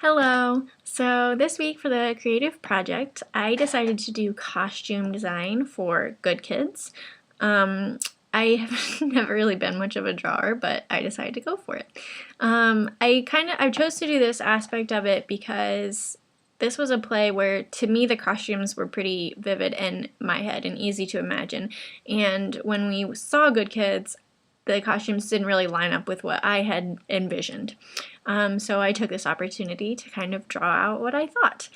Hello! So this week for the creative project, I decided to do costume design for Good Kids. I have never really been much of a drawer, but I decided to go for it. I chose to do this aspect of it because this was a play where, to me, the costumes were pretty vivid in my head and easy to imagine. And when we saw Good Kids, the costumes didn't really line up with what I had envisioned. So I took this opportunity to kind of draw out what I thought.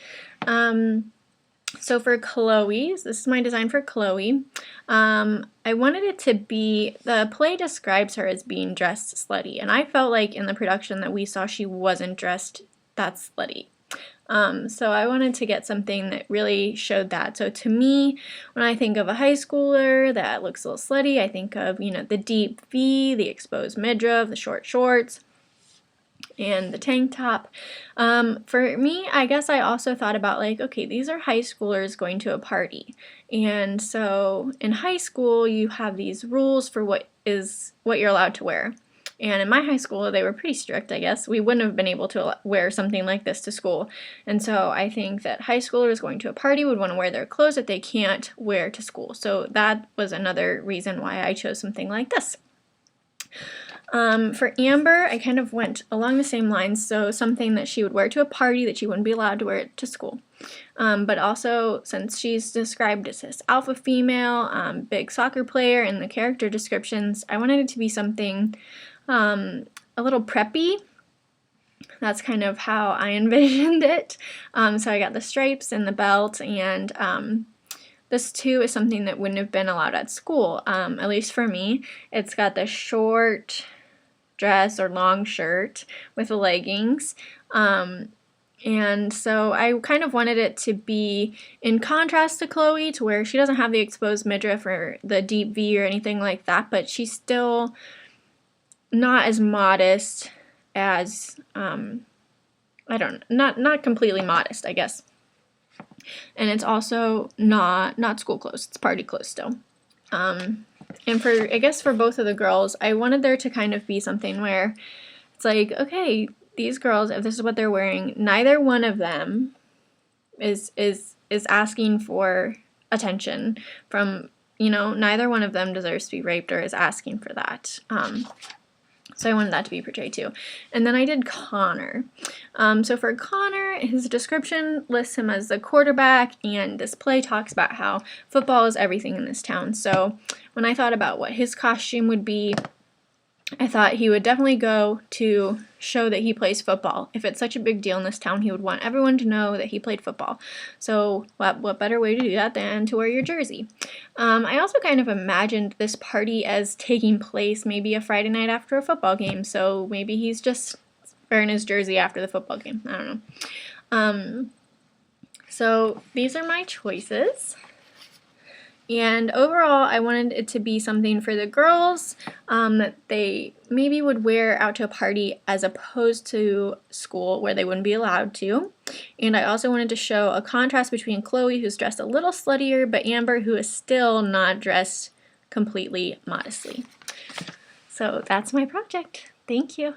So for Chloe, this is my design for Chloe. I wanted it to be, the play describes her as being dressed slutty, and I felt like in the production that we saw she wasn't dressed that slutty. So I wanted to get something that really showed that. So to me, when I think of a high schooler that looks a little slutty, I think of, the deep V, the exposed midriff, the short shorts, and the tank top. For me, I guess I also thought about okay, these are high schoolers going to a party. And so in high school, you have these rules for what you're allowed to wear. And in my high school, they were pretty strict, I guess. We wouldn't have been able to wear something like this to school. And so I think that high schoolers going to a party would want to wear their clothes that they can't wear to school. So that was another reason why I chose something like this. For Amber, I kind of went along the same lines, so something that she would wear to a party that she wouldn't be allowed to wear it to school. But also, since she's described as this alpha female, big soccer player in the character descriptions, I wanted it to be something a little preppy. That's kind of how I envisioned it. So I got the stripes and the belt, and this too is something that wouldn't have been allowed at school, at least for me. It's got the short dress or long shirt with the leggings. And so I kind of wanted it to be in contrast to Chloe, to where she doesn't have the exposed midriff or the deep V or anything like that, but she's still not as modest as, not completely modest, I guess. And it's also not school clothes, it's party clothes still. And I guess for both of the girls, I wanted there to kind of be something where it's like, okay, these girls, if this is what they're wearing, neither one of them is asking for attention from, neither one of them deserves to be raped or is asking for that. So I wanted that to be portrayed too. And then I did Connor. So for Connor, his description lists him as the quarterback, and this play talks about how football is everything in this town. So when I thought about what his costume would be, I thought he would definitely go to show that he plays football. If it's such a big deal in this town, he would want everyone to know that he played football. So what better way to do that than to wear your jersey? I also kind of imagined this party as taking place maybe a Friday night after a football game. So maybe he's just wearing his jersey after the football game. I don't know. So these are my choices. And overall, I wanted it to be something for the girls that they maybe would wear out to a party as opposed to school where they wouldn't be allowed to. And I also wanted to show a contrast between Chloe, who's dressed a little sluttier, but Amber, who is still not dressed completely modestly. So that's my project. Thank you.